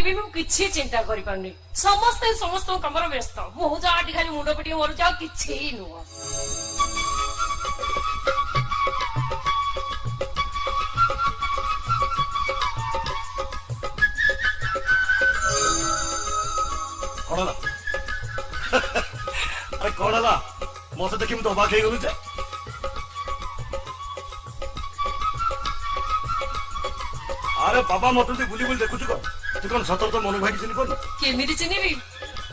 भी मु किछि चिंता करि पारनी समस्त समस्त कमर व्यस्त मु जाटी खाली मुंड पिटी मर जाओ किछि नुह कौन है अरे कौन है मत देखी मुझे अबाक हो गलु अरे बाबा मत बुली बुली देखु तू कौन सतर तो मन भाई चिन्ह पार केमिति चिन्हिबी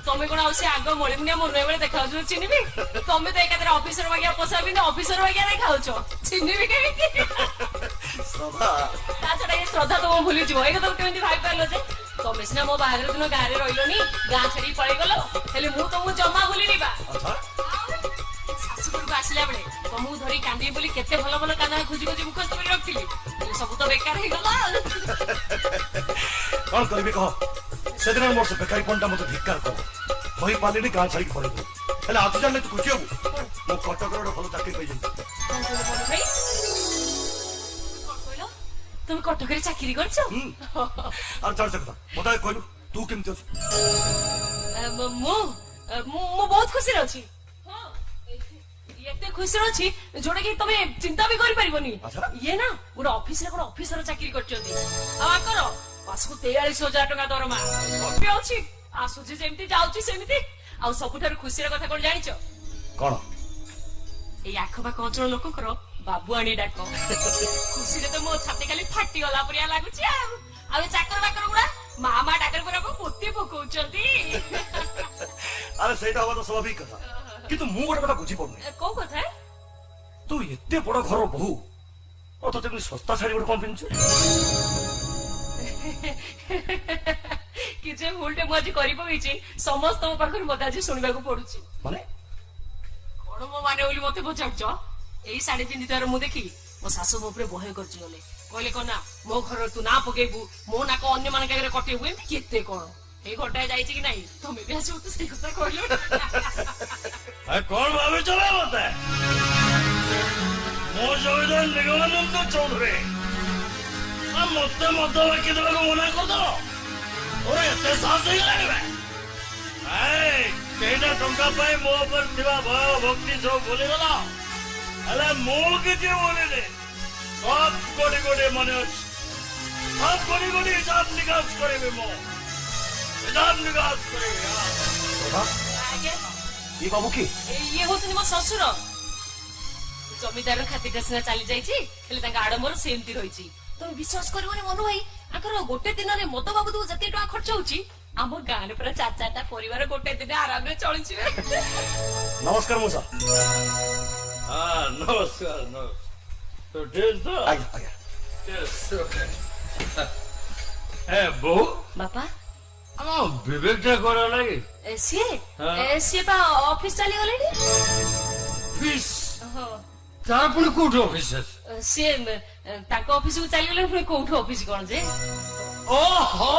तमे कोन आउसे आग मळिमुनिया मन बेले देखाउ छ चिन्हिबी तमे तो एकादरे ऑफिसर वागिया पोसा बिन ऑफिसर वागिया देखाउ छ चिन्हिबी केमिति श्रद्धा ताछडा ये श्रद्धा तो भूली जीव एक तो केमिति भाई पारलो जे तमे सिना मो बाहर दिन गाँ रे रहिलोनी गाँ छडी पळै गलो हेले मु तो मु जमा भूली निबा अच्छा सासुपुर को आसिला बेले तमु धरी कांदी बोली केते भलो भलो कांदा खुजी खुजी मुखस्त कर रखथिली सब तो बेकार हे गला कौन करबी कह से दिन मोर से बेकारी पंडा मत धिक्कार कर कहि पालिनी गाँ छाड़ी पड़े हेले आज जाने तू खुशी हबु मो कटक रो भलो चाकरी कहि जे तुम कटक रे चाकरी करछ और चल सकता बता कहलु तू केमति अछि मु मु बहुत खुशी रहछि हां एते खुशी रहछि जोडे कि तमे चिंता भी करि परिबोनी ये ना गोटे ऑफिस रे कोन ऑफिसर चाकरी करछंती आ आकर पासको 43000 टका दरमा कपि अछि आसुछि जेमति जाउछि सेमिति आ सबुठार खुशी रे कथा कोन जानिछ कोन ए आखबा कंचन लोक कर बाबू आनी डाक खुशी रे तो मो छाती खाली फाटी गला परिया लागुछि आ चाकर बाकर गुडा मामा डाकर गुडा को पोती पकोउछंती अरे सेटा हवा तो स्वाभाविक कथा किंतु मु गोटे कथा बुझी पड़ुनी को कथा तू एते बड़ घर बहु और तो तेमनी सस्ता साड़ी गोटे कौन पिन्छु कि जे भूलटे मु आज करि पइछि समस्त मो पाखर मते आज सुनिबा को पडुछि माने कोन मो माने ओली मते पचारछ एई साड़ी पिन्धि तार मु देखि मो सासु मो ऊपर बहे करछि गले कहले कोना मो घर तू ना पकेबू मो ना को अन्य मान कागरे कटेबू एमति केते कोन ए घटा जाइछि कि नाही तमे भी आछो तो सेई कथा कहलो आ कौन भावे चला मते मो जविदार निगमानंद चौधरी आ मते मत बाकी देबा को मना कर दो और एते साहस ही लागबे ए केना टंका पाए मो पर दिवा भय भक्ति सब भूली गला अरे मो के जे बोले ले सब गोडे गोडे मने सब गोडे गोडे हिसाब निकास करेबे मो हिसाब निकास करेबे आगे ये बाबू की ये होतनी मो ससुर जमीदार खातिर सिना चली जाइछि हेले तांका आडमर सेमती रहिछि तुम विश्वास करबोनी मनु भाई आकर गोटे दिन रे मतो बाबू तू जते टका खर्च होछि हम गाँ रे पूरा चार चारटा परिवार गोटे दिन आराम रे चलिछि नमस्कार मौसा हाँ नमस्कार नमस्कार तो टेस्ट दो आज्ञा टेस्ट ओके ए बो बापा विवेक टा करा लगी सी बा ऑफिस चली गलेनी फिश तार पुणी कोठी ऑफिस सी ताको ऑफिस को चली गले पुणी कोठी ऑफिस कोन जे ओहो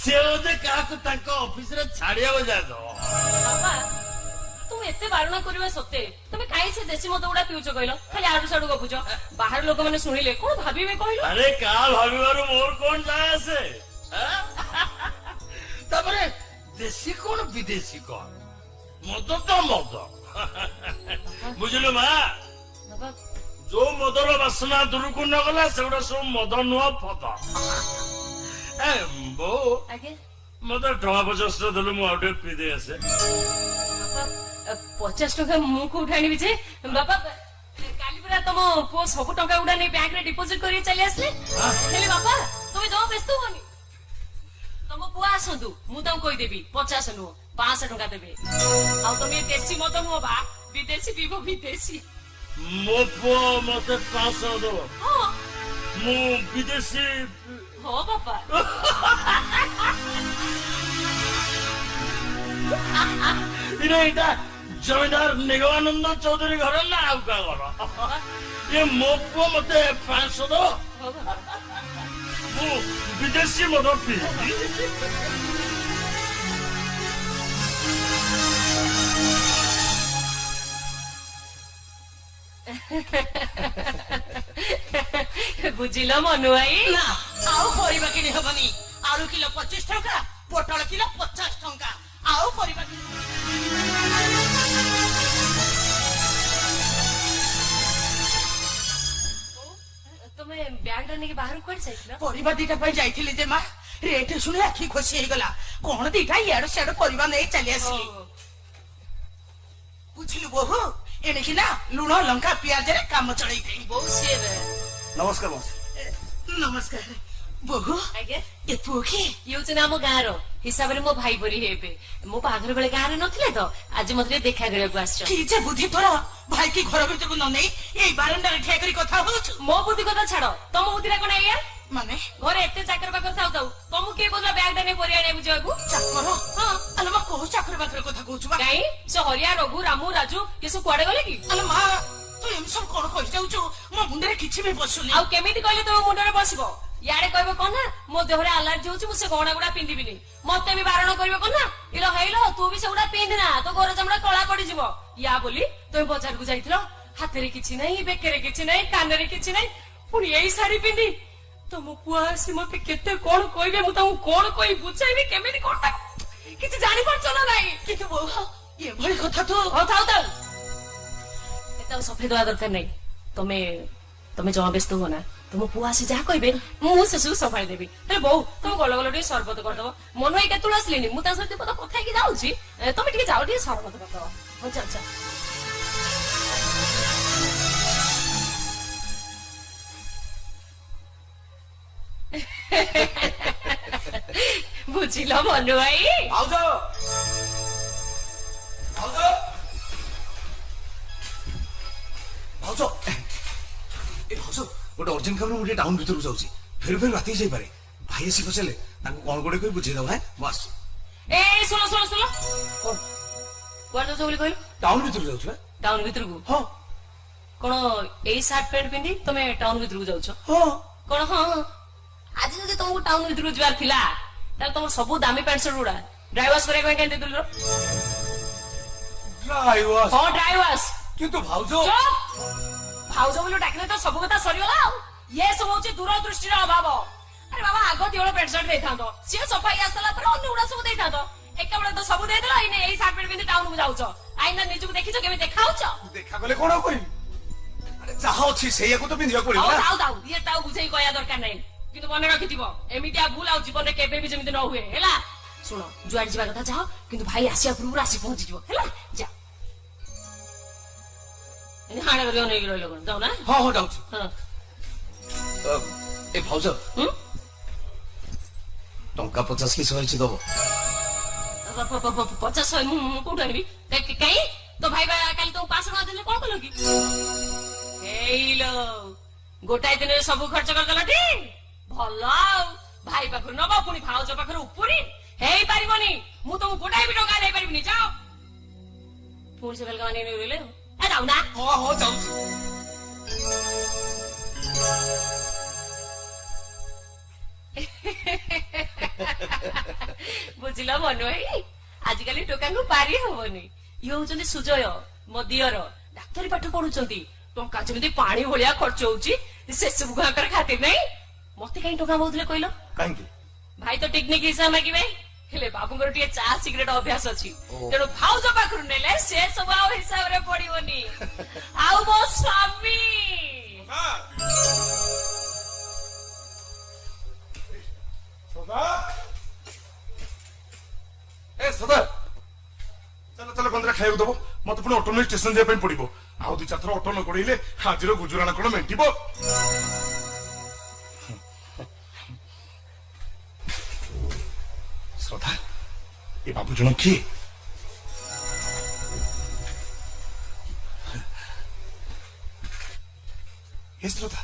से ओदे काको ताको ऑफिस रे छाड़िया बजा दो बाबा तुम एते बारणा करबा सत्ते तमे काई से देसी मत उडा पिउछ कहलो खाली आडू साडू गपुछ बाहर लोक माने सुनिले कोन भाबिबे कहलो अरे का भाबिबारो मोर कोन जाय से तबरे देसी कोन विदेशी कोन मत तो मत बुझलो मा बाबा जो मदर बासना दूर को न गला सेगुडा सब मद नुआ फद ए बो आगे मदर टका 50 देलु मु आउटे पी दे आसे बाबा 50 टका मु को उठाणी बिचे बाबा काली पुरा तम पो सब टका उडा नै बैंक रे डिपॉजिट करी चली आसले हेले बाबा तुमे जो व्यस्त होनी तम पुआ आसंतु मु तम कहि देबी 50 नु 500 टका देबे आ तुमे देसी मत नु बा विदेशी पीबो विदेशी मो पो मते 500 दो हां मु विदेशी हो बाबा इने इटा जमीदार निगमानंद चौधरी घर ना आउ का घर ये मो पो मते 500 दो हो बाबा मु विदेशी मद पी बुझिल मनु भाई ना आउ परिबा के हबनी आलू किलो 25 टंका पोटल किलो 50 टंका आउ परिबा ତମେ ବ୍ୟାଗଟା ନେଇକି ବାହାରକୁ କୁଆଡେ ଯାଇଥିଲ? ପରିବା ଦିଟା ପାଇଁ ଯାଇଥିଲି ଯେ ମା ରେଟ୍ ଶୁଣି ଆଖି ଖୁସି ହେଇଗଲା କଣ ଦିଟା ଇଆଡୁ ସିଆଡୁ ପରିବା ନେଇ ଚାଲି ଆସିଲି ବୁଝିଲୁ ବୋହୁ ଏଣିକି ନା ଲୁଣ ଲଙ୍କା ପିଆଜରେ କାମ ଚଳେଇ ଦେଇ ବୋଉ ସିଏ ନମସ୍କାର ମାଉସୀ। ନମସ୍କାର ବୋହୁ ଆଜ୍ଞା ଏ ପୁଅ କି ଇଏ ହଉଛନ୍ତି ଆମ ଗାଁର ହିସାବରେ ମୋ ଭାଇ ପରି ହେବେ ମୋ ବାହାଘର ବେଳେ ଗାଁରେ ନଥିଲେ ତ ଆଜି ମତେ ଟିକେ ଦେଖା କରିବାକୁ ଆସିଛ। କି ଯେ ବୁଦ୍ଧି ତୋର ଭାଇ କି ଘର ଭିତରକୁ ନ ନେଇ ଏଇ ବାରଣ୍ଡାରେ ଠିଆ କରି କଥା ହଉଛୁ ମୋ ବୁଦ୍ଧି କଥା ଛାଡ ତମ ବୁଦ୍ଧିଟା କଣ ଆଜ୍ଞା ମାନେ ଘରେ ଏତେ ଚାକର ବାକର ଥାଉ ଥାଉ ତମକୁ କିଏ କହୁଥିଲା ବ୍ୟାଗଟା ନେଇ ପରିବା ଆଣିବାକୁ ଯିବାକୁ? ଚାକର ହଁ ଆଲୋ ମା କୋଉ ଚାକର ବାକର କଥା କହୁଛୁ ବା କାଇଁ ସେ ହରିଆ ରଘୁ ରାମୁ ରାଜୁ ଏ ସବୁ କୁଆଡେ ଗଲେ କି? ଆଲୋ ମା ତୁ ଏମିତି ସବୁ କଣ କହିଯାଉଛୁ ମୋ ମୁଣ୍ଡରେ କିଛି ବି ପଶୁନି ଆଉ କେମିତି କହିଲେ ତମ ମୁଣ୍ଡରେ ବସିବ? ଇଆଡେ କହିବ କଣ ନା ମୋ ଦେହରେ ଆଲର୍ଜି ହଉଛି ମୁଁ ସେ ଗହଣା ଗୁଡା ପିନ୍ଧିବିନି ମତେ ବି ବାରଣ କରିବ କଣ ନା ଇଲୋ ହେଇଲୋ ତୁ ବି ସେଗୁଡା ପିନ୍ଧିନା ତୋ ଗୋର ଚାମଡା କଳା ପଡିଯିବ ୟା ବୋଲି ତମେ ବଜାରକୁ ଯାଇଥିଲ ହାତରେ କିଛି ନାହିଁ ବେକରେ କିଛି ନାହିଁ କାନରେ କିଛି ନାହିଁ ପୁଣି ଏଇ ଶାଢୀ ପିନ୍ଧି ତମ ପୁଅ ଆସି ମତେ କେତେ କଣ କହିବେ ମୁଁ ତାଙ୍କୁ କଣ କହି ବୁଝାଇବି କେମିତି କଣ କିଛି ଜାଣିପାରୁଛ ନା ନାଇଁ? କିନ୍ତୁ ବୋଉ ଏଭଳି କଥା ତୁ ହଉ ଥାଉ ଥାଉ ଏତେ ଆଉ ସଫେଦ ହବା ଦରକାର ନାହିଁ ତମେ ତମେ ଜମା ବ୍ୟସ୍ତ ହୁଅ ନା ତମ ପୁଅ ଆସି ଯାହା କହିବେ ମୁଁ ସେସବୁ ସଫାଳି ଦେବି ହେଲେ ବୋଉ ତମେ ଗଲ ଗଲ ଟିକେ ସରବତ କରିଦବ ମନ ହେଇ କେତେବେଳେ ଆସିଲେନି ମୁଁ ତା ସହିତ କଥା ହେଇକି ଯାଉଛି ତମେ ଟିକେ ଯାଅ ଟିକେ ସରବତ କରିଦବ ହଉ ଚାଲ ଚାଲ ବୁଝିଲ ମନୁ ଭାଇ ଭାଉଜ ଭାଉଜ ଭାଉଜ ଏ ଭାଉଜ ଗୋଟେ ଅର୍ଜେଣ୍ଟ କାମ ମୁଁ ଟିକେ ଟାଉନ ଭିତରକୁ ଯାଉଛି ଫେର ଫେର ରାତି ଯାଇପାରେ ଭାଇ ଆସି ପଚାରିଲେ ତାଙ୍କୁ କଣ ଗୋଟେ କହି ବୁଝେଇଦବ ହେ ମୁଁ ଆସୁଛି। ଏ ଶୁଣ ଶୁଣ ଶୁଣ କୁଆଡେ ଯାଉଛ ବୋଲି କହିଲ? ଟାଉନ ଭିତରକୁ ଯାଉଛି ବା ଟାଉନ ଭିତରକୁ ହଁ କଣ ଏଇ ସାର୍ଟ ପ୍ୟାଣ୍ଟ ପିନ୍ଧି ତମେ ଟାଉନ ଭିତରକୁ ଯାଉଛ? ହଁ କଣ ହଁ ଆଜି ଯଦି ତମକୁ ଟାଉନ ଭିତରକୁ ଯିବାର ଥିଲା ତାହେଲେ ତମର ସବୁ ଦାମୀ ପ୍ୟାଣ୍ଟ ସାର୍ଟ ଗୁଡା ଡ୍ରାଇ ୱାଶ କରିବା ପାଇଁ କାହିଁ ଦେଇଥିଲ? ଡ୍ରାଇଭର ହଁ ଡ୍ରାଇ ୱାଶ କିନ୍ତୁ ଭାଉଜ ଭାଉଜ ବୋଲି ଡାକିଲେ ତ ସବୁ କଥା ସରିଗଲା ଆଉ ଇଏ ସବୁ ହଉଛି ଦୂରଦୃଷ୍ଟିର ଅଭାବ। ଆରେ ବାବା ଆଗ ଦିହଳ ପ୍ୟାଣ୍ଟ ସାର୍ଟ ଦେଇଥାନ୍ତ ସିଏ ସଫା ହେଇ ଆସିଲା ପରେ ଅନ୍ୟ ଗୁଡା ସବୁ ଦେଇଥାନ୍ତ ଏକାବେଳେ ତ ସବୁ ଦେଇଦେଲ ଏଇନେ ଏଇ ସାର୍ଟ ପ୍ୟାଣ୍ଟ ପିନ୍ଧି ଟାଉନକୁ ଯାଉଛ ଆଇନା ନିଜକୁ ଦେଖିଛ କେମିତି ଦେଖାଉଛ? ଦେଖା କଲେ କଣ ଆଉ କହିବି ଆରେ ଯାହା ଅଛି ସେଇଆକୁ ତ ପିନ୍ଧିବାକୁ ପଡିବ ହଉ ନା ଥାଉ ଥାଉ ଇଏ ତାଉ ବୁଝେଇ କହିବା ଦରକାର ନାହିଁ କିନ୍ତୁ ମନେ ରଖିଥିବ ଏମିତିଆ ଭୁଲ ଆଉ ଜୀବନରେ କେବେ ବି ଯେମିତି ନ ହୁଏ ହେଲା। ଶୁଣ ଯୁଆଡେ ଯିବା କଥା ଯାଅ କିନ୍ତୁ ଭାଇ ଆସିବା ପୂର୍ବରୁ ଆସି ପହଞ୍ଚିଯିବ ହେଲା ଯା ହାଣେ କରିବ ନେଇକି ରହିଲ କଣ ଯାଉ ନା ହଁ ହଁ ଯାଉଛି ହଁ ଏ ଭାଉଜ ଟଙ୍କା 50 କି 100 ଦବ 50 ମୁଁ କୋଉଠୁ ଆଣିବି କାଇଁ ତୋ ଭାଇ କାଲି ତମକୁ 500 ଟଙ୍କା ଦେଲେ କଣ କଲ କି? ହେଇଲୋ ଗୋଟାଏ ଦିନରେ ସବୁ ଖର୍ଚ୍ଚ କରିଦେଲ ଟି ଭଲ ଆଉ ଭାଇ ପାଖରୁ ନବ ପୁଣି ଭାଉଜ ପାଖରୁ ଉପରି ହେଇପାରିବନି ମୁଁ ତମକୁ ଗୋଟାଏ ବି ଟଙ୍କା ଦେଇପାରିବିନି ଯାଅ ପୁଣି ସେ ବେଲକା ମାନେ ରହିଲେ ଯାଉ ନା ହଁ ହଁ ଯାଉଛି ବୁଝିଲ ମନୁ ଭାଇ ଆଜିକାଲି ଟୋକାଙ୍କୁ ପାରି ହବନି ଇଏ ହଉଛନ୍ତି ସୁଜୟ ମୋ ଦିଅର ଡାକ୍ତରୀ ପାଠ ପଢୁଛନ୍ତି ଟଙ୍କା ଯେମିତି ପାଣି ଭଳିଆ ଖର୍ଚ୍ଚ ହଉଛି ସେସବୁ ଆଙ୍କର ଖାତିର ନାହିଁ ମତେ କାହିଁ ଟଙ୍କା ମାଗୁଥିଲେ କହିଲ? କାହିଁକି ଭାଇ ତ ଟିକନିକ ହିସାବ ମାଗିବେ ହେଲେ ବାବୁଙ୍କର ଟିକେ ଚା ସିଗାରେଟ ଅଭ୍ୟାସ ଅଛି ତେଣୁ ଭାଉଜ ପାଖରୁ ନେଲେ ସେ ସବୁ ଆଉ ହିସାବରେ ପଡିବନି ଆଉ ମୋ ସ୍ୱାମୀ ଏ ସଦା ଚାଲ ଚାଲ କନ୍ଦରା ଖାଇବାକୁ ଦବ ମତେ ପୁଣି ଅଟୋ ନେଇ ଷ୍ଟେସନ ଯିବା ପାଇଁ ପଡିବ ଆଉ 2-4 ଥର ଅଟୋ ନ ଗୋଡେଇଲେ ଆଜିର ଗୁଜୁରାଣ କଣ ମେଣ୍ଟିବ? ଶ୍ରଦ୍ଧା ଏ ବାବୁ ଜଣ କିଏ? ଏ ଶ୍ରଦ୍ଧା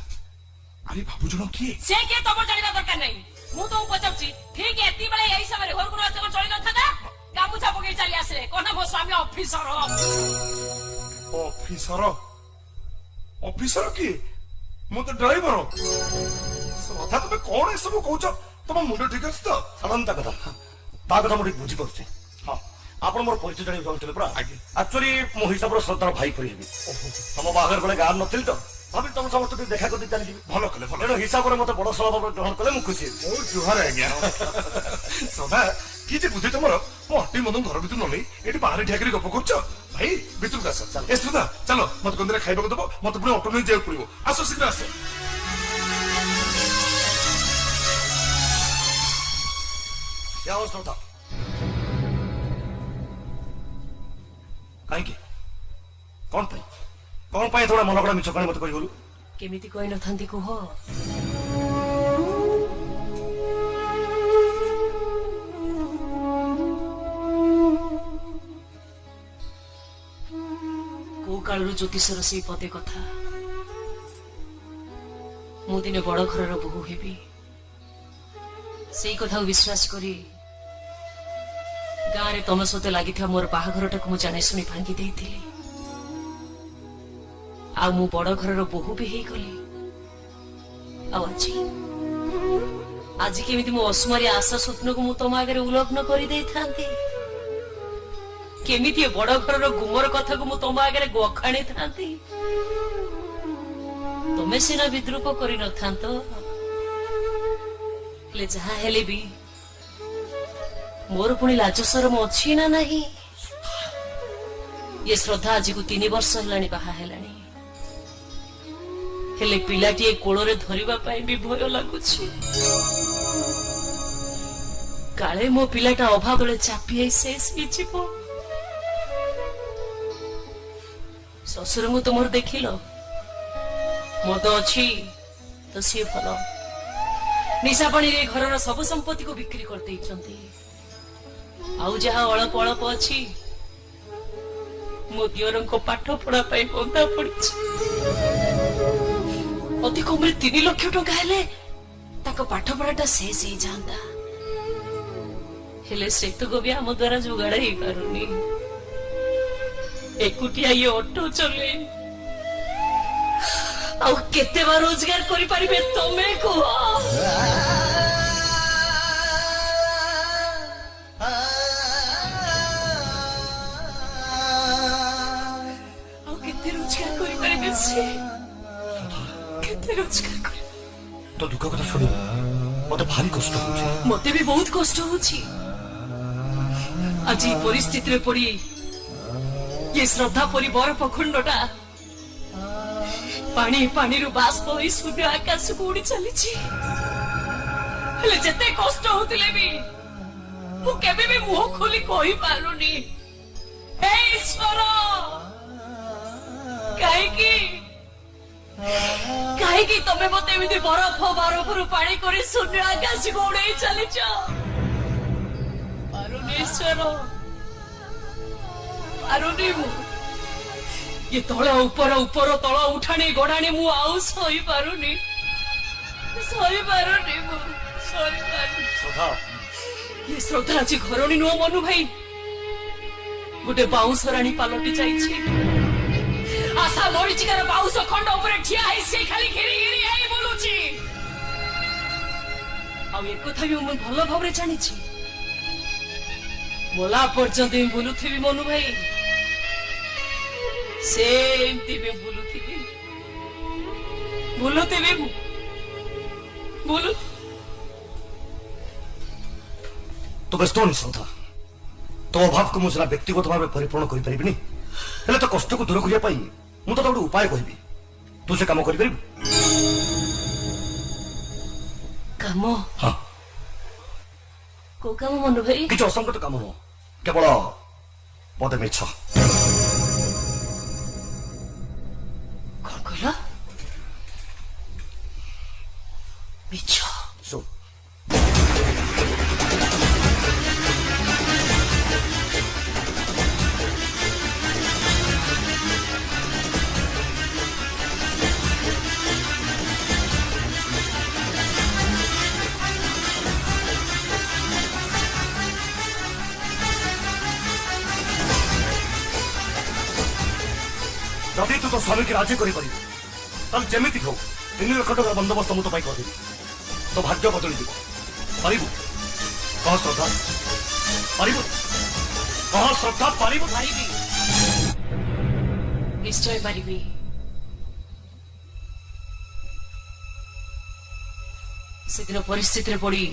ଆରେ ବାବୁ ଜଣ କିଏ? ସେ କିଏ ତମର ଜାଣିବା ଦରକାର ନାହିଁ ମୁଁ ତମକୁ ପଚାରୁଛି ଠିକ ଏତିକି ବେଳେ ଏଇ ସମୟରେ ଘରକୁ ଆସିବାକୁ ଚଳି ନଥାନ୍ତା ଗାମୁଛା ପକେଇ ଚାଲି ଆସିଲେ କଣ ମୋ ସ୍ୱାମୀ ଅଫିସର ଅଫିସର ଅଫିସର କିଏ? ମୁଁ ତ ଡ୍ରାଇଭର। ଶ୍ରଦ୍ଧା ତମେ କଣ ଏସବୁ କହୁଛ ତମ ମୁଣ୍ଡ ଠିକ ଅଛି ତ? ସାଧାରଣ କଥା ତା କଥା ମୁଁ ଟିକେ ବୁଝିପାରୁଛି ହଁ ଆପଣ ମୋର ପରିଚୟ ଜାଣିବାକୁ ଚାହୁଁଥିଲେ ପରା ଆଜ୍ଞା ଆକ୍ଚୁଆଲି ମୋ ହିସାବର ଶ୍ରଦ୍ଧାର ଭାଇ ପରି ହେବି ତମ ବାହାଘର ବେଳେ ଗାଁ ନଥିଲି ତ ଭାବିଲି ତମ ସମସ୍ତେ ଟିକେ ଦେଖା କରି ଚାଲିଯିବି। ଭଲ କଲେ ଭଲ ତେଣୁ ହିସାବରେ ମତେ ବଡ ସଭା ଭାବରେ ଗ୍ରହଣ କଲେ ମୁଁ ଖୁସି ହେବି। ମୋର ଜୁହାର ଆଜ୍ଞା ସଦା କି ଯେ ବୁଦ୍ଧି ତମର ମୁଁ ଅଟି ମନ ଘର ଭିତରୁ ନ ନେଇ ଏଠି ବାହାରେ ଠିଆ କରି ଗପ କରୁଛ ଭାଇ ଭିତରକୁ ଆସ ଚାଲ। ଏ ସୁଧା ଚାଲ ମତେ କନ୍ଦିରେ ଖାଇବାକୁ ଦବ ମତେ ପୁଣି ଅଟୋ ନେଇ ଯିବାକୁ ପଡିବ ଆସ ଶୀଘ୍ର ଆସ ଶ୍ରଦ୍ଧା କାହିଁକି କଣ ପାଇଁ ଏଥର ମନ ଗଡା ମିଛ କାଣି ମତେ କହିଗଲୁ? କେମିତି କହିନଥାନ୍ତି କୁହ। କୋଉ କାଳରୁ ଜ୍ୟୋତିଷର ସେଇ ପଦେ କଥା ମୁଁ ଦିନେ ବଡ ଘରର ବୋହୂ ହେବି ସେଇ କଥାକୁ ବିଶ୍ୱାସ କରି ଗାଁରେ ତମ ସହିତ ଲାଗିଥିବା ମୋର ବାହାଘରଟାକୁ ମୁଁ ଜାଣି ଶୁଣି ଭାଙ୍ଗି ଦେଇଥିଲି। ଆଉ ମୁଁ ବଡ ଘରର ବୋହୂ ବି ହେଇଗଲି। ଆଉ ଆଜି କେମିତି ମୋ ଅସୁମାରୀ ଆଶା ସ୍ୱପ୍ନକୁ ମୁଁ ତମ ଆଗରେ ଉଲଗ୍ନ କରିଦେଇଥାନ୍ତି। କେମିତି ଏ ବଡ ଘରର ଗୁମର କଥାକୁ ମୁଁ ତମ ଆଗରେ ଗଖାଣିଥାନ୍ତି। ତମେ ସିନା ବିଦ୍ରୂପ କରିନଥାନ୍ତ ହେଲେ ଯାହା ହେଲେ ବି ମୋର ପୁଣି ଲାଜ ସରମ ଅଛି ନା ନାହିଁ। ଏ ଶ୍ରଦ୍ଧା ଆଜିକୁ 3 ବର୍ଷ ହେଲାଣି ବାହା ହେଲାଣି ହେଲେ ପିଲାଟିଏ କୋଳରେ ଧରିବା ପାଇଁ ବି ଭୟ ଲାଗୁଛି। କାଳେ ମୋ ପିଲାଟା ଅଭାବ ବେଳେ ଚାପି ହେଇ ଶେଷ ହେଇଯିବ। ଶ୍ୱଶୁରଙ୍କୁ ତୁମର ଦେଖିଲ ମଦ ଅଛି ତ ସିଏ ଭଲ ନିଶା ପାଣିରେ ଘରର ସବୁ ସମ୍ପତ୍ତିକୁ ବିକ୍ରି କରିଦେଇଛନ୍ତି। ଆଉ ଯାହା ଅଳପ ଅଳପ ଅଛି ମୋ ଦିଅରଙ୍କ ପାଠ ପଢା ପାଇଁ ବନ୍ଧା ପଡିଛି। ଅତି କମରେ 3 ଲକ୍ଷ ଟଙ୍କା ହେଲେ ତାଙ୍କ ପାଠ ପଢାଟା ଶେଷ ହେଇଯାଆନ୍ତା। ହେଲେ ସେତକ ବି ଆମ ଦ୍ୱାରା ଯୋଗାଡ ହେଇପାରୁନି। ଏକୁଟିଆ ଇଏ ଅଟୋ ଚଲେଇ ଆଉ କେତେ ବା ରୋଜଗାର କରିପାରିବେ ତମେ କୁହ। ଆଉ କେତେ ରୋଜଗାର କରିପାରିବେ ସେ କେତେ ରୋଜଗାର କରିବେ। ତ ଦୁଃଖ କଥା ଶୁଣି ମତେ ଭାରି କଷ୍ଟ ହଉଛି। ମତେ ବି ବହୁତ କଷ୍ଟ ହଉଛି। ଆଜି ପରିସ୍ଥିତିରେ ପଡି ଏ ଶ୍ରଦ୍ଧା ପରି ବର ପଖଣ୍ଡଟା ପାଣିରୁ ବାଷ୍ପ ହୋଇ ଶୂନ୍ୟ ଆକାଶକୁ ଉଡି ଚାଲିଛି। ହେଲେ ଯେତେ କଷ୍ଟ ହଉଥିଲେ ବି ମୁଁ କେବେ ବି ମୁହଁ ଖୋଲି କହିପାରୁନି ହେ ଈଶ୍ୱର କାହିଁକି ତମେ ମତେ ଏମିତି ବରଫରୁ ପାଣି କରି ଶୂନ୍ୟ ଆକାଶକୁ ଉଡେଇ ଚାଲିଛ। ପାରୁନି ଈଶ୍ୱର ପାରୁନି ମୁଁ ये तल ऊपर तल उठाणी गड़ाणी मु आउ सही पारुनी ये श्रद्धा आज घरणी नुह मनु भाई गोटे बाउंस राणी पालटी जाइछि। आशा मरीचिकार बाउंस खंड उपरे ठिया है से खाली घेरी घेरी आई बोलुछि। आ एक कथा भी मु भल भाबरे जानिछि मोला पर्यंत बोलुथिबी मनु भाई सेमती भी बोलू तो व्यस्त होनी श्रद्धा तो अभाव को मुझे व्यक्तिगत भाव परिपूर्ण कर पारिबिनी हेले तो कष्ट को दूर करिया पाई मु तो गोटे उपाय कहबी तू से काम करि परिबु। काम हां को काम मनु भाई किछ असंगत काम न केवल पदे मिछ मिछो सुन जदि तू तो स्वामी की राजी कर जमी हो 3 लाख टका बंदोबस्त मु तो करदेवी तो भाग्य बदली जीव पारिबु कह श्रद्धा पारिबु कह श्रद्धा पारिबु निश्चय पारिबी ସେଦିନ ପରିସ୍ଥିତିରେ ପଡି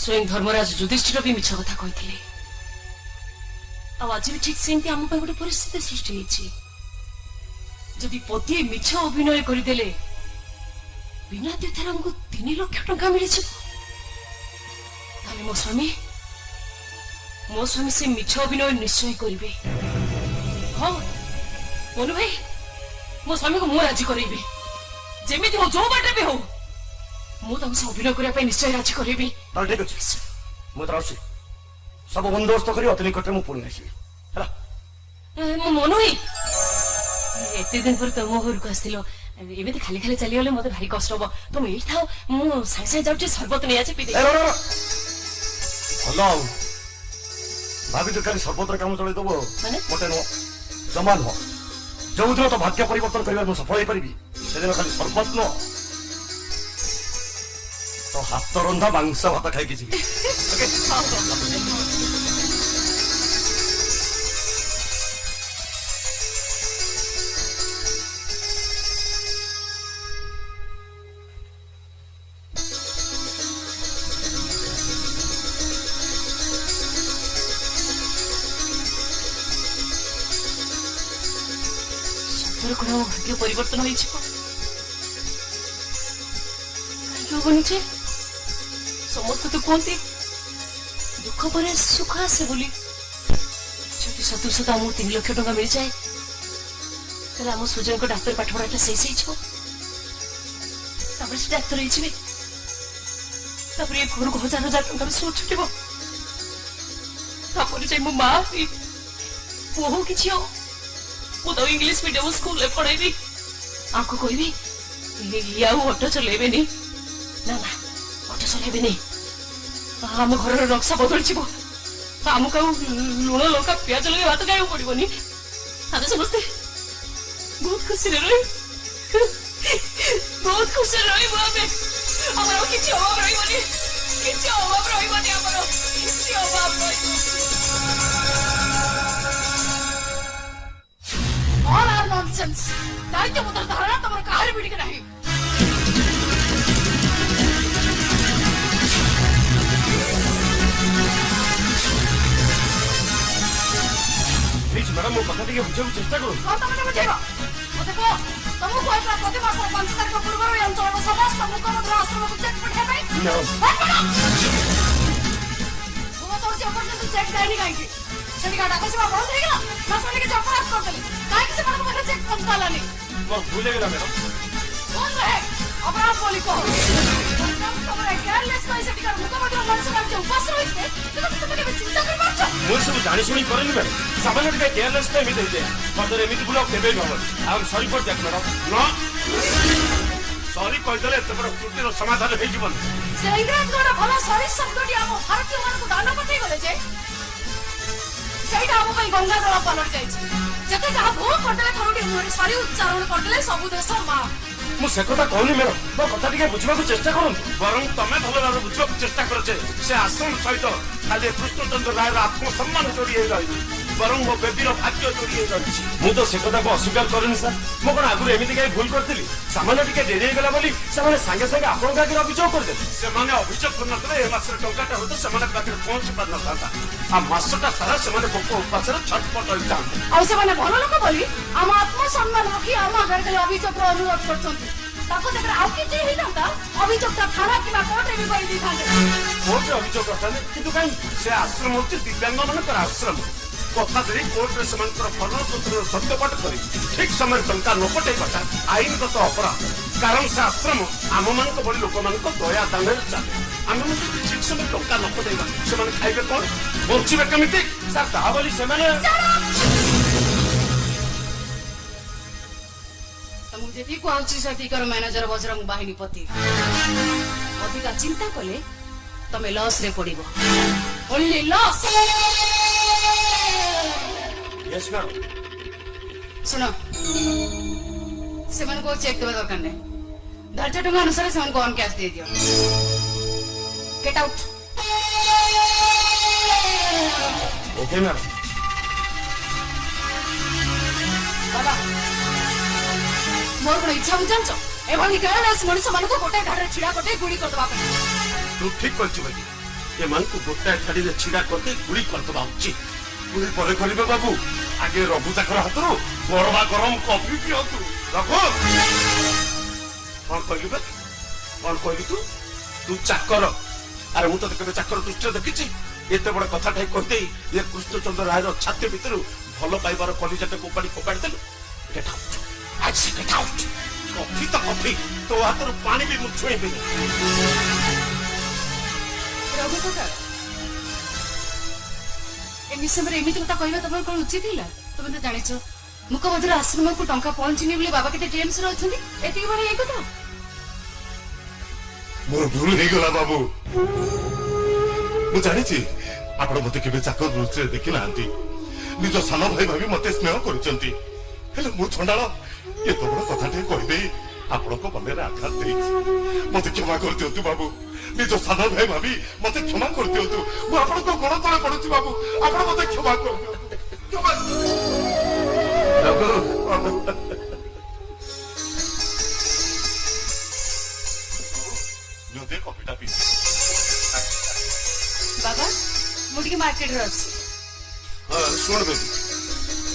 ସ୍ୱୟଂ ଧର୍ମରାଜ ଯୁଧିଷ୍ଠିର ବି ମିଛ କଥା କହିଥିଲେ ଆଉ ଆଜି ବି ଠିକ ସେମିତି ଆମ ପାଇଁ ଗୋଟେ ପରିସ୍ଥିତି ସୃଷ୍ଟି ହେଇଛି ଯଦି ପତିଏ ମିଛ ଅଭିନୟ କରିଦେଲେ ବିନା ଦ୍ୱିଧାରେ ଆମକୁ 3 ଲକ୍ଷ ଟଙ୍କା ମିଳିଯିବ ତାହେଲେ ମୋ ସ୍ୱାମୀ ସେ ମିଛ ଅଭିନୟ ନିଶ୍ଚୟ କରିବେ ହଁ ମନୁ ଭାଇ ମୋ ସ୍ୱାମୀକୁ ମୁଁ ରାଜି କରେଇବି ଯେମିତି ହଉ ଯୋଉ ବାଟରେ ବି ହଉ ମୁଁ ତାଙ୍କୁ ସେ ଅଭିନୟ କରିବା ପାଇଁ ନିଶ୍ଚୟ ରାଜି କରେଇବି ତାହେଲେ ଠିକ ଅଛି ମୁଁ ତ ଆସୁଛି ସବୁ ବନ୍ଦୋବସ୍ତ କରି ଅତି ନିକଟରେ ମୁଁ ପୁଣି ଆସିବି ହେଲା ମୋ ମନୁ ଭାଇ ଏତେ ଦିନ ପରେ ତମ ଘରକୁ ଆସିଥିଲ ଏମିତି ଖାଲି ଖାଲି ଚାଲିଗଲେ ମତେ ଭାରି କଷ୍ଟ ହବ ତମେ ଏଇଠି ଥାଅ ମୁଁ ସାଙ୍ଗେ ସାଙ୍ଗେ ଯାଉଛି ସରବତ ନେଇ ଆସି ପିଇ ଭଲ ଆଉ ଭାବିଛୁ ଖାଲି ସର୍ବତ୍ର କାମ ଚଳେଇ ଦବ ମାନେ? ମୋଟେ ନୁହଁ ଜମା ନୁହଁ ଯୋଉଦିନ ତ ଭାଗ୍ୟ ପରିବର୍ତ୍ତନ କରିବାରେ ମୁଁ ସଫଳ ହେଇପାରିବି ସେଦିନ ଖାଲି ସର୍ବତ ନୁହଁ ତ ହାତ ରନ୍ଧା ମାଂସ ଭାତ ଖାଇକି ଯିବି କଣ ଭାଗ୍ୟ ପରିବର୍ତ୍ତନ ହେଇଯିବ କାହିଁକି ହବନି ଯେ ସମସ୍ତେ ତ କୁହନ୍ତି ଦୁଃଖ ପରେ ସୁଖ ଆସେ ବୋଲି ଯଦି ସତୁ ସତ ଆମକୁ 3 ଲକ୍ଷ ଟଙ୍କା ମିଳିଯାଏ ତାହେଲେ ଆମ ସୁଜୟଙ୍କ ଡାକ୍ତର ପାଠ ପଢାଟା ଶେଷ ହେଇଯିବ ତାପରେ ସେ ଡାକ୍ତର ହେଇଯିବେ ତାପରେ ଏ ଘରକୁ 1000 ଟଙ୍କାର ସୁଅ ଛୁଟିବ ତାପରେ ଯାଇ ମୋ ମା ପୁଅ ହଉ କିଛି ହଉ ମୁଁ ତ ଇଂଲିଶ ମିଡିୟମ ସ୍କୁଲରେ ପଢେଇବି ଆଙ୍କୁ କହିବି ଇଏ ଆଉ ଅଟୋ ଚଲେଇବେନି ନା ଅଟୋ ଚଲେଇବେନି ଆମ ଘରର ନକ୍ସା ବଦଳିଯିବ ଆମକୁ ଆଉ ଲୁଣ ଲଙ୍କା ପିଆଜ ଲଗେଇ ଭାତ ଖାଇବାକୁ ପଡିବନି ଆମେ ସମସ୍ତେ ବହୁତ ଖୁସିରେ ରହିବୁ ଆମେ ଆମର ଆଉ କିଛି ଅଭାବ ରହିବନି ଆମର କିଛି ଅଭାବ ରହିବନି All are nonsense. दायित्व मुद्रा धारणा तुम्हारे कहानी पीढ़ी के नहीं प्लीज मैडम वो कथा टिके बुझाକୁ ଚେଷ୍ଟା କରୁ कौन तुमने बुझेगा मुझे को तुमको कोई प्राप्त प्रति मास 5 तारीख को पूर्व में अंचल में समस्त मुख्यमंत्री आश्रम को चेक पठे भाई वो तो जे पर्यंत चेक जाइनी काहे ସେଠି ଡାକ ସେବା ବନ୍ଦ ହେଇଗଲା ନା ଶୁଣିକି ଜପରାସ କରିଦେଲି କାହିଁକି ସେମାନଙ୍କ ପାଖରେ ଚେକ୍ ପହଞ୍ଚିପାରିଲାନି ମୋର ଭୁଲ ହେଇଗଲା ମ୍ୟାଡମ କଣ ରହେ ଅପରାଧ ବୋଲି କହ ତମର କେୟାରଲେସ୍ ପାଇଁ ସେଠିକାର ମୁଖ୍ୟମନ୍ତ୍ରୀ ମଣିଷ ରାଜ୍ୟ ଉପାସ ରହିଥିଲେ ତମେ କେବେ ଚିନ୍ତା କରିପାରୁଛ ମୁଁ ସବୁ ଜାଣି ଶୁଣି କରେନି ମ୍ୟାଡମ ସାମାନ୍ୟ ଟିକେ କେୟାରଲେସ୍ ପାଇଁ ଏମିତି ହେଇଯାଏ ମତରେ ଏମିତି ଭୁଲ କେବେ ବି ହବନି ଆଉ ସରି ଫର ଦ୍ୟାଟ୍ ମ୍ୟାଡମ ନ ସରି କହିଦେଲେ ଏତେ ବଡ ତ୍ରୁଟିର ସମାଧାନ ହେଇଯିବନି ସେ ଇଂରେଜଙ୍କର ଭଲ ସରି ଶବ୍ଦଟି ଆମ ଭାରତୀୟମାନଙ୍କୁ ଦାନ ପଠେଇ ଗଲେ ଯେ ସେଇଟା ଆମ ପାଇଁ ଗଙ୍ଗା ଜଳ ପାଲଟି ଯାଇଛି ଯେତେ ଯାହା ଭୁଲ କରିଦେଲେ ଥରୁଟି ମୁହଁରେ ସରି ଉଚ୍ଚାରଣ କରିଦେଲେ ସବୁ ଦେଶ ମା ମୁଁ ସେ କଥା କହୁନି ମ୍ୟାଡମ ମୋ କଥା ଟିକେ ବୁଝିବାକୁ ଚେଷ୍ଟା କରନ୍ତୁ ବରଂ ତମେ ଭଲ ଭାବରେ ବୁଝିବାକୁ ଚେଷ୍ଟା କର ଯେ ସେ ଆଶ୍ରମ ସହିତ ଖାଲି କୃଷ୍ଣଚନ୍ଦ୍ର ରାୟର ଆତ୍ମସମ୍ମାନ ଯୋଡି ହେଇ ରହିବି ବରଂ ମୋ ବେବୀର ଭାଗ୍ୟ ଯୋଡି ହେଇ ରହିଛି ମୁଁ ତ ସେ କଥାକୁ ଅସ୍ୱୀକାର କରେନି ସାର୍ ମୁଁ କଣ ଆଗରୁ ଏମିତି କାହିଁ ଭୁଲ କରିଥିଲି ସାମାନ୍ୟ ଟିକେ ଡେରି ହେଇଗଲା ବୋଲି ସେମାନେ ସାଙ୍ଗେ ସାଙ୍ଗେ ଆପଣଙ୍କ ଆଗରେ ଅଭିଯୋଗ କରିଦେଲେ ସେମାନେ ଅଭିଯୋଗ କରିନଥିଲେ ଏ ମାସର ଟଙ୍କାଟା ହୁଏତ ସେମାନଙ୍କ ପାଖରେ ପହଞ୍ଚି ପାରିନଥାନ୍ତା ଆଉ ମାସଟା ସାରା ସେମାନେ ଭୋକ ଉପାସରେ ଛଟପଟ ହୋଇଥାନ୍ତେ ଆଉ ସେମାନେ ଭଲ ଲୋକ ବୋଲି ଆମ ଆତ୍ମସମ୍ମାନ ରଖି ଆମ ଆଗରେ ଅଭିଯୋଗର ଅନୁରୋଧ କରୁଛନ୍ତି ତାକୁ ଯେତେବେଳେ ଆଉ କିଛି ହେଇଥାନ୍ତା ଅଭିଯୋଗଟା ଥାନା କିମ୍ବା କୋର୍ଟରେ ବି କହି ଦେଇଥାନ୍ତେ କୋର୍ଟରେ ଅଭିଯୋଗ କରିଥାନ୍ତେ କିନ୍ତୁ କାହିଁ ସେ ଆଶ୍ରମ ହଉଛି ଦିବ୍ୟାଙ୍ଗ ମାନଙ୍କର ଆଶ୍ରମ କଥା ଦେଇ କୋର୍ଟରେ ସେମାନଙ୍କର ଭରଣପତ୍ରର ସତ୍ୟପାଠ କରି ଠିକ ସମୟରେ ଟଙ୍କା ନ ପଠେଇବାଟା ଆଇନଗତ ଅପରାଧ କାରଣ ସେ ଆଶ୍ରମ ଆମମାନଙ୍କ ଭଳି ଲୋକମାନଙ୍କ ଦୟା ଦାନରେ ଚାଲେ ଆମେ ଯଦି ଠିକ ସମୟରେ ଟଙ୍କା ନ ପଠେଇବା ସେମାନେ ଖାଇବେ କଣ ବଞ୍ଚିବେ କେମିତି ସାର୍ ତାହା ବୋଲି ସେମାନେ ମୁଁ ଯେତିକି କହୁଛି ସେତିକର ମ୍ୟାନେଜର ବଜରଙ୍ଗ ବାହିନୀ ପତି ଅଧିକା ଚିନ୍ତା କଲେ ତମେ ଲସ୍ ରେ ପଡିବ ଓନ୍ଲି ଲସ୍ Yes, ma'am. ଶୁଣ ସେମାନଙ୍କୁ ଚେକ୍ ଦେବା ଦରକାର ନାହିଁ ଧାର୍ଯ୍ୟ ଟଙ୍କା ଅନୁସାରେ ସେମାନଙ୍କୁ ଅନ୍ କ୍ୟାସ୍ ଦେଇଦିଅ ଗେଟ୍ ଆଉଟ୍ ଓକେ ମ୍ୟାମ୍ ବାବା ମୋର କଣ ଇଚ୍ଛା ହଉଛି ଜାଣିଛ एवं केयरलेस मनुष्य मानक गोटे घाटे छिड़ा करते गुड़ी करदबा तू ठीक करछु भाई ए मान को गोटा छाड़ी रे छिड़ा करते गुड़ी करदबा उचित गुड़ी परे करिबे बाबू आगे रघु चाकर हातरो गरमा गरम कॉफी पियतु रघु कौन कहलु कौन कहलु तू चाकर अरे मु तो केबे चाकर दृष्टि देखिछि एते बड़ कथाटाई कहते ये कृष्णचंद्र राय छाती भितर भल पाइबार कलिजाटे कोपाड़ी फोपाड़ी देलु गेट आउट आज से गेट आउट कॉफी तो कॉफी तो हाथ पानी भी मुझ छुएबे रघु कका एमि समय एमिति कथा कहबा तमर कोन उचित हिला तमे तो जानिछो मुखमधुर आश्रम को टंका पहुंचनी बोली बाबा केते टेंशन अछंती एति बडे ए कथा मोर भूल हे गला बाबू मु जानिछि आपण मते केबे चाकर दृष्टि देखि नांती निज सान भाई भाभी मते स्नेह करूचंती हेले मु छंडाळ ए तो बड़ कथाटे कहि दे आपण को मने रे आघात देई मते क्षमा कर दियंतु बाबू निज सान भाई भाभी मते क्षमा कर दियंतु मु आपण को गोड़ तळे पडुछि बाबू आपण मते क्षमा कर क्षमा जो दे कॉफीटा पी बाबा मुडी के मार्केट रस सुन बेबी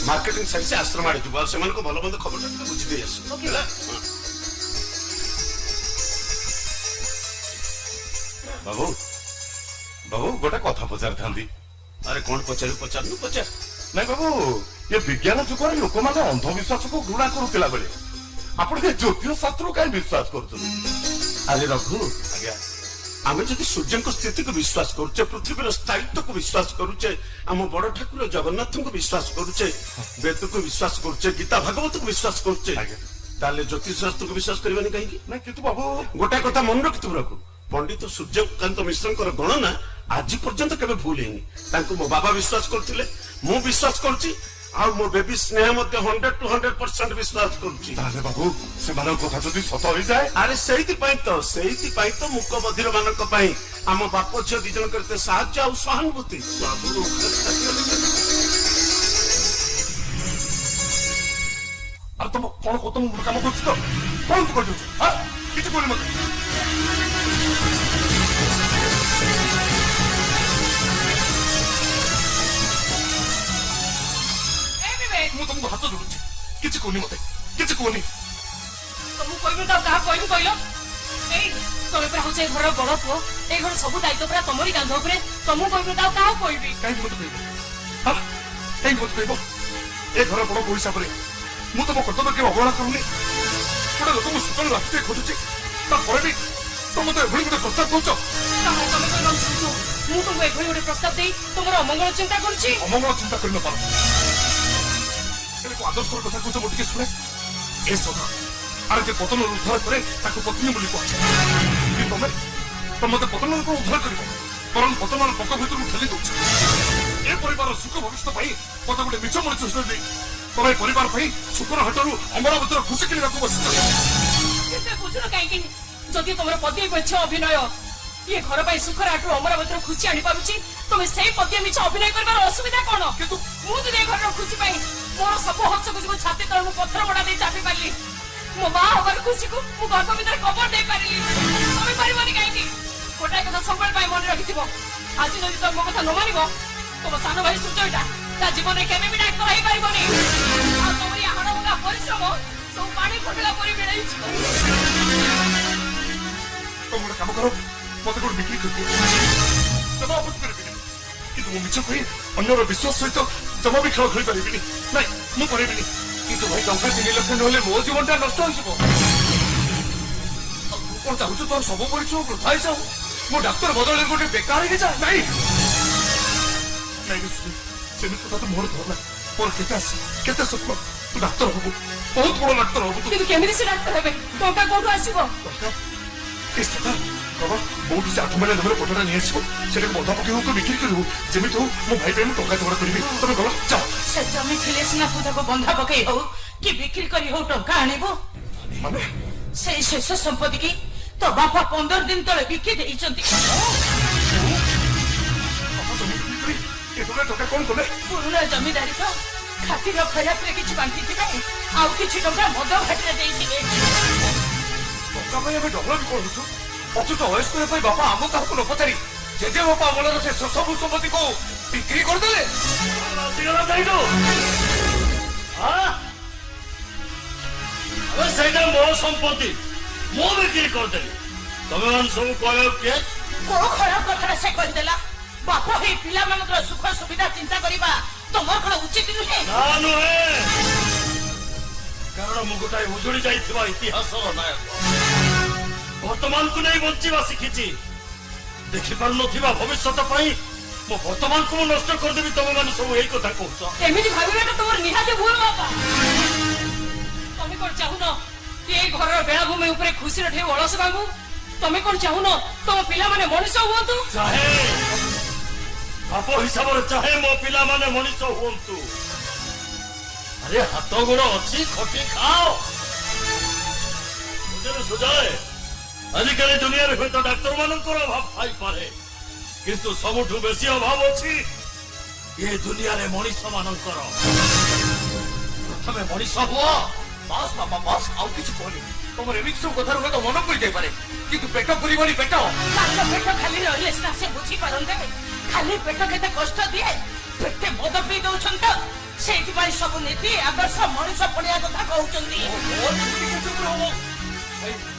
मार्केटिंग साइड से आश्रम आड़े जुबा से को भलो बंद खबर टा बुझी दे आस ओके बाबू बाबू गोटा कथा पचार थांदी अरे कौन पचारू पचार नु पचार नहीं बाबू ये विज्ञान जुग रे लोक माने अंधविश्वास को घृणा करूतिला बेले आपण के ज्योतिष शास्त्र का विश्वास करथुनी अरे रघु आज्ञा आमे जदि सूर्य को स्थिति को विश्वास करूचे पृथ्वी स्थायित्व को विश्वास करूचे आम बड़ ठाकुर जगन्नाथ को विश्वास करूचे वेद को विश्वास करूचे गीता भागवत को विश्वास करूचे ताले ज्योतिष शास्त्र को विश्वास करबानी कहीं ना किंतु बाबू गोटा कथा मन रखितु रघु पंडित सूर्यकांत मिश्र गणना आज पर्यंत केबे भूल हेनी तांको मो बाबा विश्वास करथिले मु विश्वास करछि आ मो बेबी स्नेह मते 100 to 100% विश्वास करछि ताले बाबू से मानक कथा जदी सत होई जाए अरे सेहिति पई तो मुक बधिर मानक पई हम बाप छ दि जन करते साहाय्य आ सहानुभूति बाबू अब तुम कौन काम करछ तो कौन कर दछ हां किछ बोल मत मु तुमको हाथ जोड़ुछि किछ कोनी मते किछ कोनी तुमु कहबे त का कहबे कहलो एई तोरे पे होचे घर बड़ पो ए घर सब दायित्व पूरा तमरी कांध ऊपर तुमु कहबे त का कहबी काई मत कहबो हां काई मत कहबो ए घर बड़ पैसा परे मु तुम कर्तव्य के अवहेला करूनी गोटे लोक मु सकाळ रास्ते खोजुछि ता परे भी तुम मते एभଳି गोटे प्रस्ताव दउछ तमे कहन सुछु मु तुमको एभଳି गोटे प्रस्ताव देई तमरो अमंगल चिंता करछि अमंगल चिंता करि न पारो को आदर्श कथा कुछ मोटिके सुने ए सदा आरे के पतन उद्धार करे ताको पत्नी बोली कहछ कि तुम मते पतन को उद्धार करिवो परम पतन पक भीतर ठेली दउछ ए परिवार सुख भविष्य पई पता गोटे मिछ मणि सुस्थ दे तमे परिवार पई सुकर हटरू अमरावतीर खुशी किनी राखु बसिछ एते बुझुनो काई कि जदि तमरो पति पछ अभिनय ये घर पाई सुखर आठू अमरावतीर खुशी आनी पारुची तमे सेही पति मिछ अभिनय करबार असुविधा कोन किंतु मु जे घर खुशी पाई मोर सब हस को छाती तळ मु पत्थर बडा दे चापी पाली मो बा हवर खुशी को मु गर्भ भीतर कबर दे पारिली तमे पारिबनी काई कि कोटा कथा संबल पाई मन रखिथिबो आज जदि तम कथा न मानिबो तम सान भाई सुचयटा ता जीवन रे केबे भी डाक्टर होई पारिबनी आ तमरी हाडा परिश्रम सब पानी फटला परि बेड़ाई छी तुम गोटे काम करो मत गोटे बिक्री कर जमा आपत्ति करिबिनी कि तुम मिछ कहि अन्यर विश्वास सहित जमा भी खेल खेली पारिबिनी नहीं मु परिबिनी কিন্তু ভাই টঙ্কা 3 লক্ষ নহলে মো জীবনটা নষ্ট হইଯିବ কোন চাহুଛୁ তোর সব পরিশ্রম বৃথা যাও মো ডাক্তার বদলে গোটে বেকার হয়ে যা नहीं नहीं सेमी কথা তো মোর ধরলা মোর কেতে সুখ তু ডাক্তার হবু বহুত বড় ডাক্তার হবু তু কিন্তু কেমিতি সে ডাক্তার হবে টঙ্কা কোঠু আসিব इस কথা বাবা বহুত সে 8 মাইল ধরে পটটা নিয়ে আসো সেটা বন্ধা পকে হোক বিক্রি করু যেমিতি হোক মো ভাই पे मु टंका जोड़ा करबी तमे गलो जाओ से जमी थिले सिना पुताको बंधा पकई हो कि बिक्री करी हो टंका आनिबो माने से शेष संपत्ति की तो बापा 15 दिन तले बिक्री देइचंती ये तोले टंका कोन तोले पुरुना जमीदारी तो खातिर खराब रे किछ बांटी थिबे आउ किछ टंका मद घाटरे देइथिबे ଟଙ୍କା ପାଇଁ ଆମେ ଡବଲ ବି କରୁଛୁ ଅଥଚ ଅୟସ୍କ ହେବା ପାଇଁ ବାପା ଆମ କାହାକୁ ନ ପଚାରି ଜେଜେ ବାପା ଅମଳର ସେ ସବୁ ସମ୍ପତ୍ତିକୁ ବିକ୍ରି କରିଦେଲେ। ଆସିଗଲା ସେଇଠୁ ଆବେ ସେଇଟା ମୋ ସମ୍ପତ୍ତି ମୁଁ ବିକ୍ରି କରିଦେଲି। ତମେ ମାନେ ସବୁ କହିବ କିଏ? କୋଉ ଖରାପ କଥାଟା ସେ କହିଦେଲା? ବାପ ହେଇ ପିଲାମାନଙ୍କର ସୁଖ ସୁବିଧା ଚିନ୍ତା କରିବା ତମର କଣ ଉଚିତ ନୁହେଁ? ନା ନୁହେଁ, କାରଣ ମୁଁ ଗୋଟାଏ ଉଜୁଡ଼ି ଯାଇଥିବା ଇତିହାସର ନାୟକ। ବର୍ତ୍ତମାନକୁ ନେଇ ବଞ୍ଚିବା ଶିଖିଛି। ଦେଖିପାରୁନଥିବା ଭବିଷ୍ୟତ ପାଇଁ ମୋ ବର୍ତ୍ତମାନକୁ ମୁଁ ନଷ୍ଟ କରିଦେବି। ତମେ ମାନେ ସବୁ ଏଇ କଥା କହୁଛ। ଏମିତି ଭାବିବାଟା ତମର ନିହାତି ଭୁଲ ବାପା। ତମେ କଣ ଚାହୁଁନ ଏ ଘରର ବେଳାଭୂମି ଉପରେ ଖୁସିର ଢେଉ ଅଳସ ଭାଙ୍ଗୁ? ତମେ କଣ ଚାହୁଁନ ତମ ପିଲାମାନେ ମଣିଷ ହୁଅନ୍ତୁ? ଚାହେ ବାପ ହିସାବରେ ଚାହେ ମୋ ପିଲାମାନେ ମଣିଷ ହୁଅନ୍ତୁ। ଆରେ ହାତ ଗୋଡ ଅଛି, ଖଟି ଖାଅ। ସୁଜୟ, ଆଜିକାଲି ଦୁନିଆରେ ହୁଏତ ଡାକ୍ତର ମାନଙ୍କର ଅଭାବ ଥାଇପାରେ, କିନ୍ତୁ ସବୁଠୁ ବେଶୀ ଅଭାବ ଅଛି ଏ ଦୁନିଆରେ ମଣିଷ ମାନଙ୍କର। ପ୍ରଥମେ ମଣିଷ ହୁଅ। ବାସ୍ ବାପା ବାସ୍, ଆଉ କିଛି କହନି। ତମର ଏମିତି ସବୁ କଥାରୁ ହୁଏତ ମନ ପଡି ଯାଇପାରେ, କିନ୍ତୁ ପେଟ ପୁରିବନି ପେଟ। ତାଙ୍କ ପେଟ ଖାଲି ରହିଲେ ସିନା ସେ ବୁଝିପାରନ୍ତେ। ଖାଲି ପେଟ କେତେ କଷ୍ଟ ଦିଏ। ପେଟେ ମଦ ପିଇ ଦଉଛନ୍ତି ତ ସେଇଥିପାଇଁ ସବୁ ନୀତି ଆଦର୍ଶ ମଣିଷ ପଡିଆ କଥା କହୁଛନ୍ତି।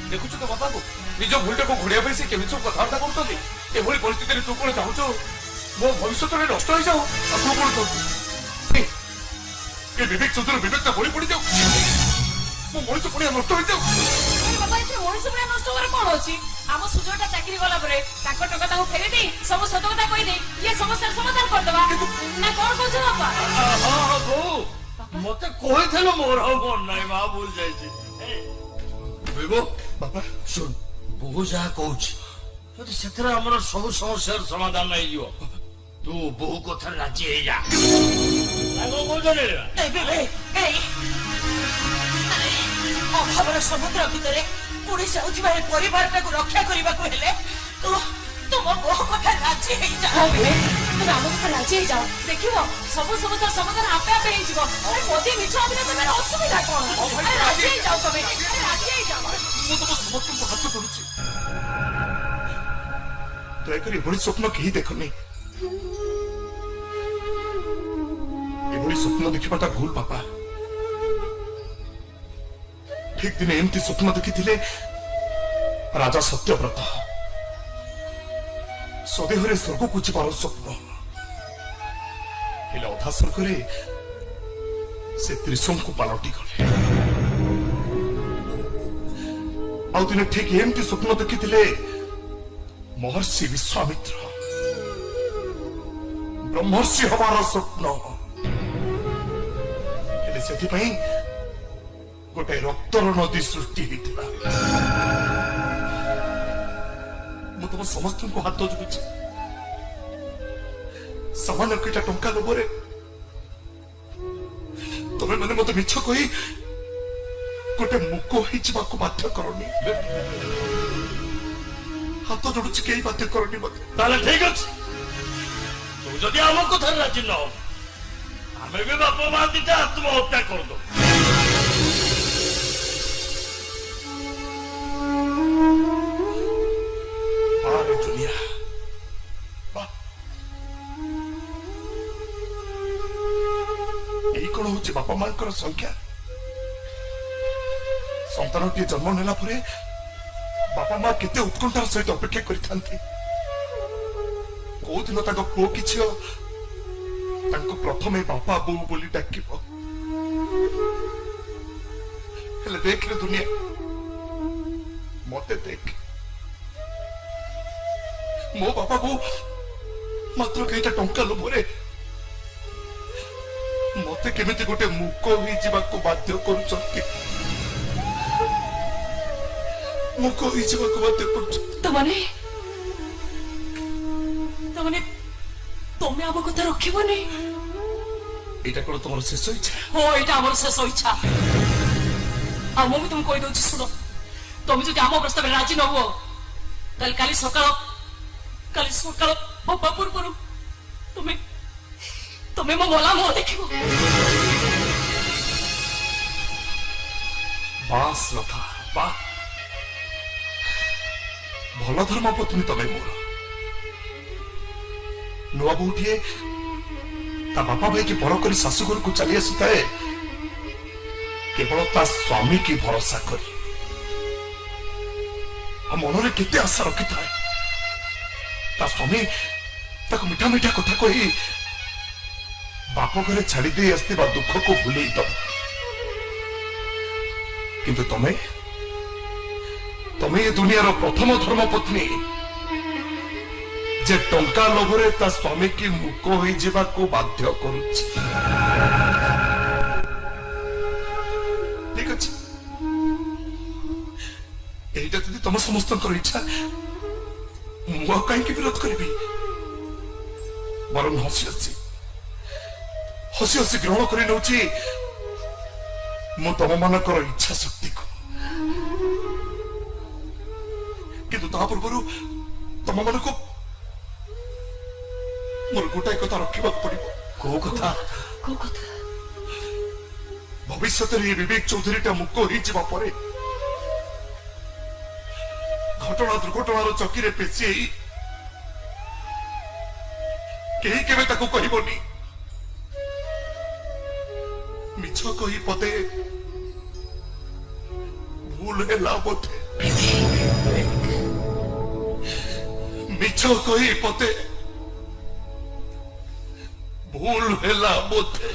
ଦେଖୁଛୁ ତ ବାପାକୁ ନିଜ ଭୁଲଟାକୁ ଘୋଡିବା ପାଇଁ ସେ କେମିତି ସବୁ କଥାବାର୍ତ୍ତା କରୁଛନ୍ତି। ଏଭଳି ପରିସ୍ଥିତିରେ ତୁ କଣ ଚାହୁଁଛୁ ମୋ ଭବିଷ୍ୟତରେ ନଷ୍ଟ ହେଇଯାଉ? ଆଉ ତୁ କଣ ଚାହୁଁଛୁ ଏ ବିବେକ ଚନ୍ଦ୍ର ବିବେକଟା ବଳି ପଡିଯାଉ, ମୋ ମଣିଷ ପଡିଆ ନଷ୍ଟ ହେଇଯାଉ? ବାପା ଏଥିରେ ମଣିଷ ଭଳିଆ ନଷ୍ଟ ହବାର କଣ ଅଛି? ଆମ ସୁଜୟଟା ଚାକିରି ଗଲା ପରେ ତାଙ୍କ ଟଙ୍କା ତାଙ୍କୁ ଫେରେଇ ଦେଇ ସବୁ ସତ କଥା କହିଦେଇ ଇଏ ସମସ୍ୟାର ସମାଧାନ କରିଦବା ନା କଣ କହୁଛ ବାପା? ହଁ ବୋଉ, ମତେ କହିଥିଲ ମୋର ଆଉ ମନ ନାହିଁ। ମା ଭୁଲ ଯାଇଛି। ବାପା ଶୁଣ, ବୋହୁ ଯାହା କହୁଛି ଯଦି ସେଥିରେ ଆମର ସବୁ ସମସ୍ୟାର ସମାଧାନ ହେଇଯିବ, ତୁ ବୋହୁ କଥାରେ ରାଜି ହେଇଯା। ଅଭାବର ସମୁଦ୍ର ଭିତରେ ପୁଣି ଯାଉଥିବା ଏ ପରିବାରଟାକୁ ରକ୍ଷା କରିବାକୁ ହେଲେ ତୁମ ବୋହ କଥା ରାଜି ହେଇଯାଅ। ତମେ ଆମ କଥା ରାଜି ହେଇଯାଅ, ଦେଖିବ ସବୁ ସମସ୍ୟାର ସମାଧାନ ଆପେ ଆପେ ହେଇଯିବ। ଆରେ ମୋଦି ମିଛ ଅଭିନେତା ଅସୁବିଧା କଣ? ଆରେ ରାଜି ହେଇଯାଅ ତମେ, ଆରେ ରାଜି ହେଇଯାଅ। ମୁଁ ତମ ସମସ୍ତଙ୍କୁ ହାତ ଧରୁଛି। ଦୟାକରି ଏଭଳି ସ୍ୱପ୍ନ କେହି ଦେଖନି। ଏଭଳି ସ୍ୱପ୍ନ ଦେଖିବାଟା ଭୁଲ ବାପା। ଠିକ ଦିନେ ଏମିତି ସ୍ୱପ୍ନ ଦେଖିଥିଲେ ରାଜା ସତ୍ୟବ୍ରତ। ସ୍ୱଦେହରେ ସ୍ୱର୍ଗକୁ ଯିବାର ସ୍ୱପ୍ନ, ହେଲେ ଅଧା ସ୍ୱର୍ଗରେ ସେ ତ୍ରିଶଙ୍କୁ ପାଲଟି ଗଲେ। ଆଉ ଦିନେ ଠିକ ଏମିତି ସ୍ୱପ୍ନ ଦେଖିଥିଲେ ମହର୍ଷି ବିଶ୍ୱାମିତ୍ର। ବ୍ରହ୍ମର୍ଷି ହବାର ସ୍ୱପ୍ନ, ହେଲେ ସେଥିପାଇଁ ଗୋଟେ ରକ୍ତର ନଦୀ ସୃଷ୍ଟି ହେଇଥିଲା। ମୁଁ ତମ ସମସ୍ତଙ୍କୁ ହାତ ଯୋଡୁଛି। ସାମାନ୍ୟ କେଇଟା ଟଙ୍କା ଲୋଭରେ ତମେ ମାନେ ମତେ ମିଛ କହି ଗୋଟେ ମୁକ ହେଇଯିବାକୁ ବାଧ୍ୟ କରନି। ହାତ ଯୋଡୁଛି, କେହି ବାଧ୍ୟ କରନି ମତେ। ତାହେଲେ ଠିକ ଅଛି, ତୁ ଯଦି ଆମ କଥାରେ ରାଜି ନ ହବୁ ଆମେ ବି ବାପ ମା ଦିଟା ଆତ୍ମହତ୍ୟା କରିଦବୁ। ଆରେ ଦୁନିଆ ବାଃ, ଏଇ କଣ ହଉଛି ବାପା ମାଙ୍କର ସଂଖ୍ୟା? ସନ୍ତାନଟିଏ ଜନ୍ମ ନେଲା ପରେ ବାପା ମା କେତେ ଉତ୍କଣ୍ଠାର ସହିତ ଅପେକ୍ଷା କରିଥାନ୍ତି କୋଉଦିନ ତାଙ୍କ ପୁଅ କି ଝିଅ ତାଙ୍କୁ ପ୍ରଥମେ ବାପା ବୋଉ ବୋଲି ଡାକିବ। ହେଲେ ଦେଖିଲେ ଦୁନିଆ, ମତେ ଦେଖ, ମୋ ବାପା ବୋଉ ମାତ୍ର କେଇଟା ଟଙ୍କା ଲୋଭରେ ମତେ କେମିତି ଗୋଟେ ମୁକ ହେଇଯିବାକୁ ବାଧ୍ୟ କରୁଛନ୍ତି। ମୁକ ହେଇଯିବାକୁ ବାଧ୍ୟ କରୁଛନ୍ତି। ତମେ ଆମ କଥା ରଖିବନି? ଏଇଟା କଣ ତମର ଶେଷ ଇଚ୍ଛା? ହଁ, ଏଇଟା ଆମର ଶେଷ ଇଚ୍ଛା। ଆଉ ମୁଁ ବି ତୁମକୁ କହିଦଉଛି, ଶୁଣ, ତମେ ଯଦି ଆମ ପ୍ରସ୍ତାବରେ ରାଜି ନ ହୁଅ ତାହେଲେ କାଲି ସକାଳ ହବା ପୂର୍ବରୁ ତମେ ମୋ ଗଲା ମୁହଁ ଦେଖିବ। ବାସ୍ ଲତା, ବାସ୍, भल धर्म पत्नी तमें मोर नुआ बोटीए ता बापा भाई की पर कर शाशुघर को चली आसी थाए केवल ता स्वामी की भरोसा करी मन केते आशा रखी थाए ता स्वामी ताको मीठा मीठा कथा कही बाप घरे छाड़ी दे आसथिबा दुख को भूलेई दब किंतु तमें ये दुनियार प्रथम धर्म पत्नी जे टंका लोभरे ता स्वामी की मुक होई जेबा को बाध्य करूछि ठीक अछि एटा जदि तम समस्त इच्छा मु कहीं की विरोध करी बरं हसी हसी ग्रहण कर नौची मु तम मानकर इच्छा शक्ति को किंतु ता पूर्व तम मन को मोर गोटाए कथा रखा पड़ो को कथा भविष्य विवेक चौधरी मुक हो परे घटना दुर्घटनार चकीरे पेशी कहीं केवे ताको कहबनी मिछ कही पदे भूल है बोधे मिछ कही पदे भूल है बोधे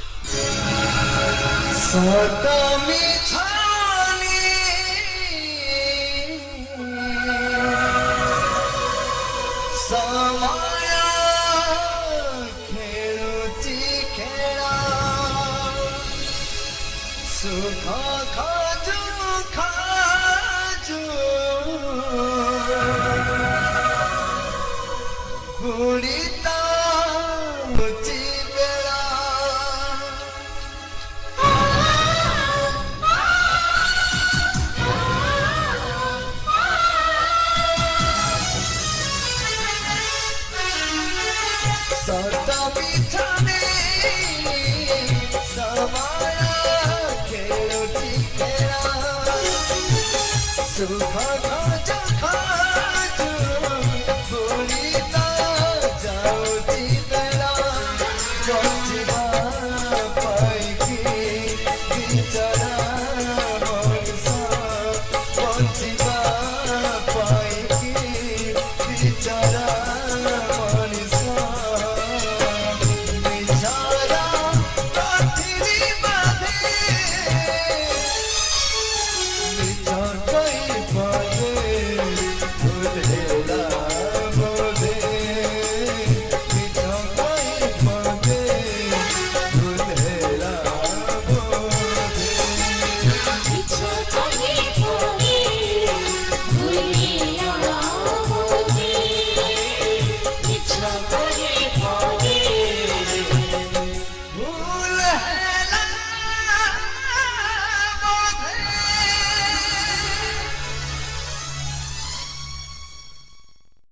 सुख